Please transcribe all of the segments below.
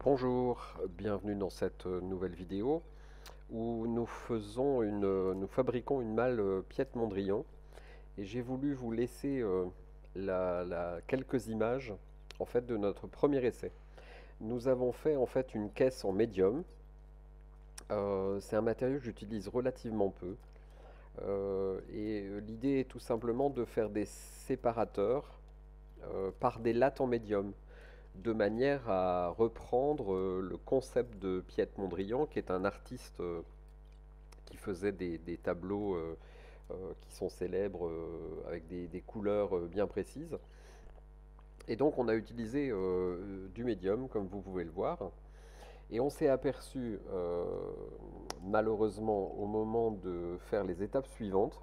Bonjour, bienvenue dans cette nouvelle vidéo où nous fabriquons une malle Piet-Mondrian et j'ai voulu vous laisser quelques images en fait de notre premier essai. Nous avons fait en fait une caisse en médium. C'est un matériau que j'utilise relativement peu. L'idée est tout simplement de faire des séparateurs par des lattes en médium, de manière à reprendre le concept de Piet Mondrian, qui est un artiste qui faisait des tableaux qui sont célèbres avec des couleurs bien précises. Et donc on a utilisé du médium, comme vous pouvez le voir. Et on s'est aperçu, malheureusement, au moment de faire les étapes suivantes,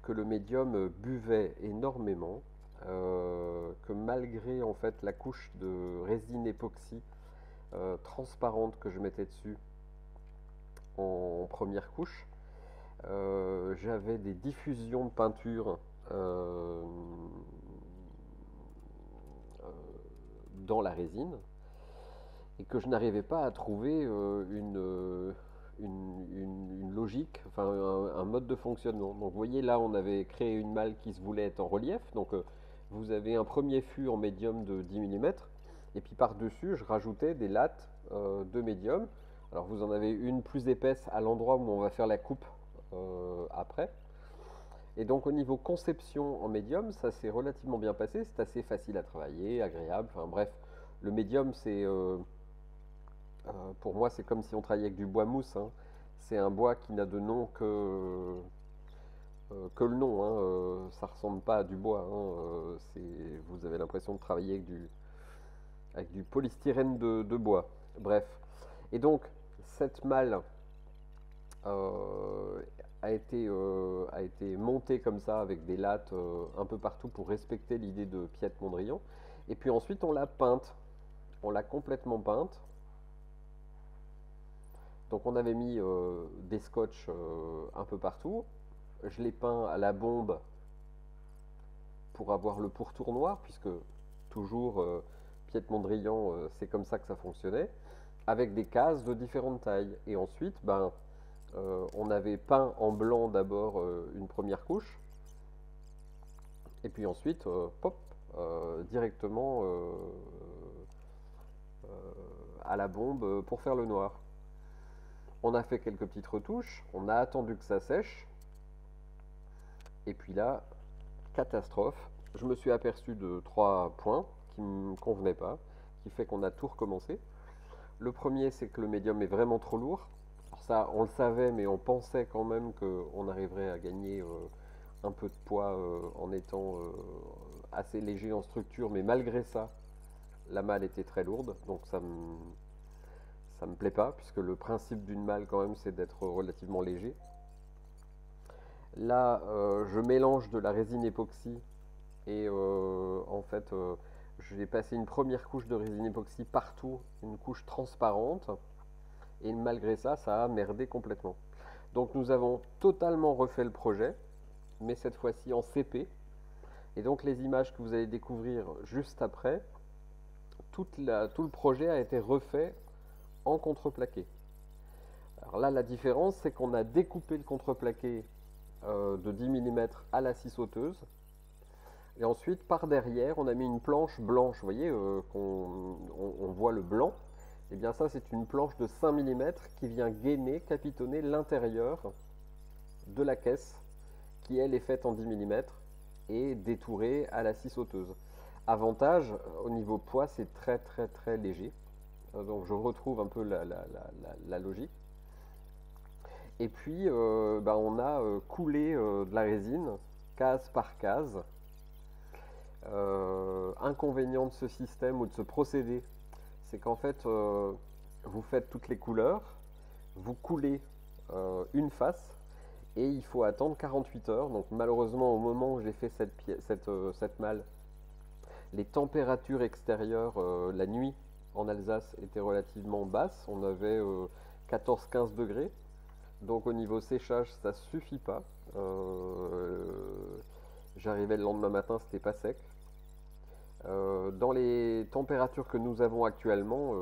que le médium buvait énormément, que malgré en fait la couche de résine époxy transparente que je mettais dessus en première couche, j'avais des diffusions de peinture dans la résine et que je n'arrivais pas à trouver une logique, enfin un mode de fonctionnement. Donc vous voyez là on avait créé une malle qui se voulait être en relief, donc vous avez un premier fût en médium de 10 mm et puis par-dessus je rajoutais des lattes de médium. Alors vous en avez une plus épaisse à l'endroit où on va faire la coupe après. Et donc au niveau conception en médium, ça s'est relativement bien passé, c'est assez facile à travailler, agréable, enfin bref, le médium c'est pour moi, c'est comme si on travaillait avec du bois mousse, hein. C'est un bois qui n'a de nom que le nom, hein. Ça ressemble pas à du bois, hein. Vous avez l'impression de travailler avec du polystyrène de bois. Bref. Et donc, cette malle euh, a été montée comme ça avec des lattes un peu partout pour respecter l'idée de Piet Mondrian. Et puis ensuite, on l'a peinte. On l'a complètement peinte. Donc on avait mis des scotch un peu partout. Je l'ai peint à la bombe pour avoir le pourtour noir, puisque toujours Piet Mondrian, c'est comme ça que ça fonctionnait, avec des cases de différentes tailles. Et ensuite, on avait peint en blanc d'abord une première couche, et puis ensuite, pop, directement à la bombe pour faire le noir. On a fait quelques petites retouches, on a attendu que ça sèche, et puis là, catastrophe. Je me suis aperçu de trois points qui ne me convenaient pas, qui fait qu'on a tout recommencé. Le premier, c'est que le médium est vraiment trop lourd. Alors ça, on le savait, mais on pensait quand même qu'on arriverait à gagner un peu de poids en étant assez léger en structure, mais malgré ça, la malle était très lourde, donc ça me plaît pas, puisque le principe d'une malle quand même, c'est d'être relativement léger. Là, je mélange de la résine époxy et en fait, j'ai passé une première couche de résine époxy partout, une couche transparente, et malgré ça, ça a merdé complètement. Donc nous avons totalement refait le projet, mais cette fois-ci en CP. Et donc les images que vous allez découvrir juste après, tout le projet a été refait en contreplaqué. Alors là, la différence, c'est qu'on a découpé le contreplaqué de 10 mm à la scie sauteuse. Et ensuite, par derrière, on a mis une planche blanche. Vous voyez, on voit le blanc. Et bien ça, c'est une planche de 5 mm qui vient gainer, capitonner l'intérieur de la caisse, qui elle est faite en 10 mm et détourée à la scie sauteuse. Avantage, au niveau poids, c'est très très très léger. Donc je retrouve un peu la logique. Et puis, on a coulé de la résine, case par case. Inconvénient de ce système ou de ce procédé, c'est qu'en fait, vous faites toutes les couleurs, vous coulez une face, et il faut attendre 48 heures. Donc malheureusement, au moment où j'ai fait cette malle, les températures extérieures la nuit en Alsace étaient relativement basses. On avait 14-15 degrés. Donc au niveau séchage, ça suffit pas. J'arrivais le lendemain matin, c'était pas sec. Dans les températures que nous avons actuellement,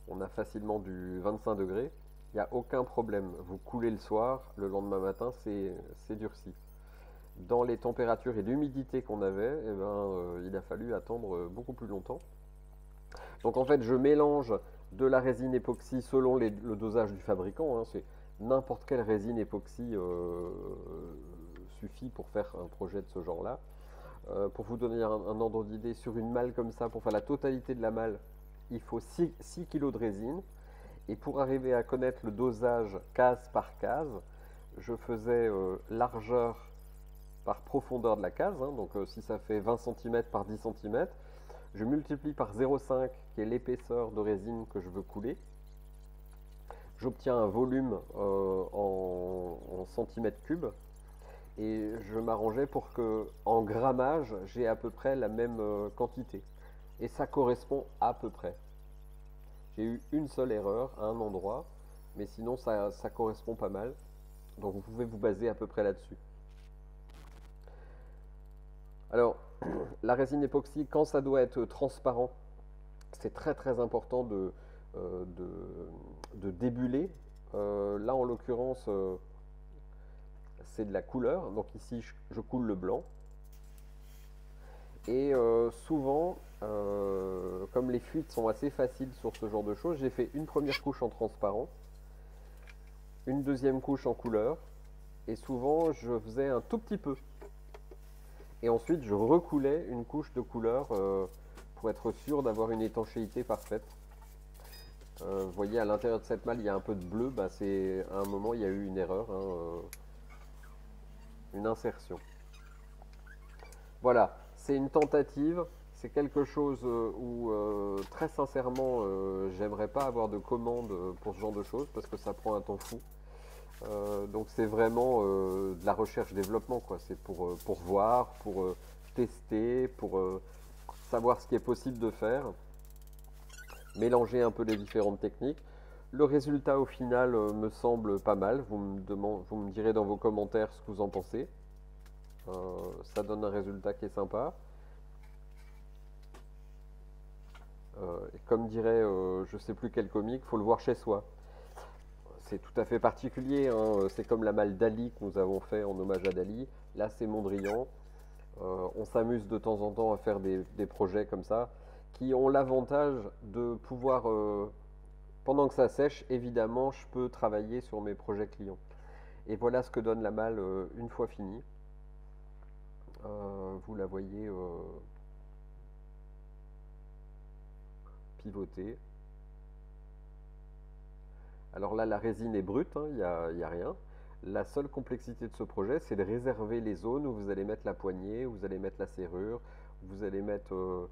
on a facilement du 25 degrés. Il n'y a aucun problème. Vous coulez le soir, le lendemain matin, c'est durci. Dans les températures et l'humidité qu'on avait, eh ben, il a fallu attendre beaucoup plus longtemps. Donc en fait, je mélange de la résine époxy selon le dosage du fabricant. Hein. C'est n'importe quelle résine époxy suffit pour faire un projet de ce genre-là. Pour vous donner un ordre d'idée, sur une malle comme ça, pour faire la totalité de la malle, il faut 6 kg de résine. Et pour arriver à connaître le dosage case par case, je faisais largeur par profondeur de la case. Hein, donc si ça fait 20 cm par 10 cm, je multiplie par 0,5 qui est l'épaisseur de résine que je veux couler. J'obtiens un volume en centimètres cubes. Et je m'arrangeais pour que, en grammage, j'ai à peu près la même quantité. Et ça correspond à peu près. J'ai eu une seule erreur à un endroit, mais sinon ça correspond pas mal. Donc vous pouvez vous baser à peu près là-dessus. Alors, la résine époxy, quand ça doit être transparent, c'est très très important de débuler. Là, en l'occurrence, c'est de la couleur. Donc ici, je coule le blanc. Et souvent, comme les fuites sont assez faciles sur ce genre de choses, j'ai fait une première couche en transparent, une deuxième couche en couleur, et souvent je faisais un tout petit peu. Et ensuite, je recoulais une couche de couleur pour être sûr d'avoir une étanchéité parfaite. Vous voyez, à l'intérieur de cette malle, il y a un peu de bleu. Bah, à un moment, il y a eu une erreur, hein, une insertion. Voilà, c'est une tentative. C'est quelque chose où, très sincèrement, j'aimerais pas avoir de commande pour ce genre de choses parce que ça prend un temps fou. Donc c'est vraiment de la recherche-développement, quoi. C'est pour voir, pour tester, pour savoir ce qui est possible de faire, mélanger un peu les différentes techniques. Le résultat au final me semble pas mal. Vous me direz dans vos commentaires ce que vous en pensez. Ça donne un résultat qui est sympa. Et comme dirait je sais plus quel comique, faut le voir chez soi. C'est tout à fait particulier, hein. C'est comme la malle Dali que nous avons fait en hommage à Dali. Là, c'est Mondrian. On s'amuse de temps en temps à faire des projets comme ça, qui ont l'avantage de pouvoir, pendant que ça sèche, évidemment, je peux travailler sur mes projets clients. Et voilà ce que donne la malle une fois finie. Vous la voyez pivoter. Alors là, la résine est brute, hein, il n'y a rien. La seule complexité de ce projet, c'est de réserver les zones où vous allez mettre la poignée, où vous allez mettre la serrure, où vous allez mettre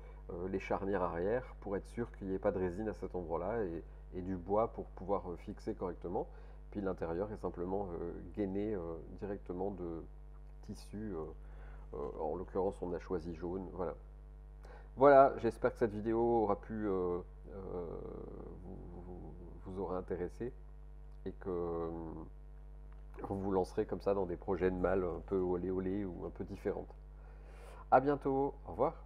les charnières arrière pour être sûr qu'il n'y ait pas de résine à cet endroit-là et du bois pour pouvoir fixer correctement. Puis l'intérieur est simplement gainé directement de tissu. En l'occurrence, on a choisi jaune. Voilà. Voilà, j'espère que cette vidéo aura pu vous aura intéressé et que vous vous lancerez comme ça dans des projets de malle un peu olé olé ou un peu différentes. A bientôt, au revoir.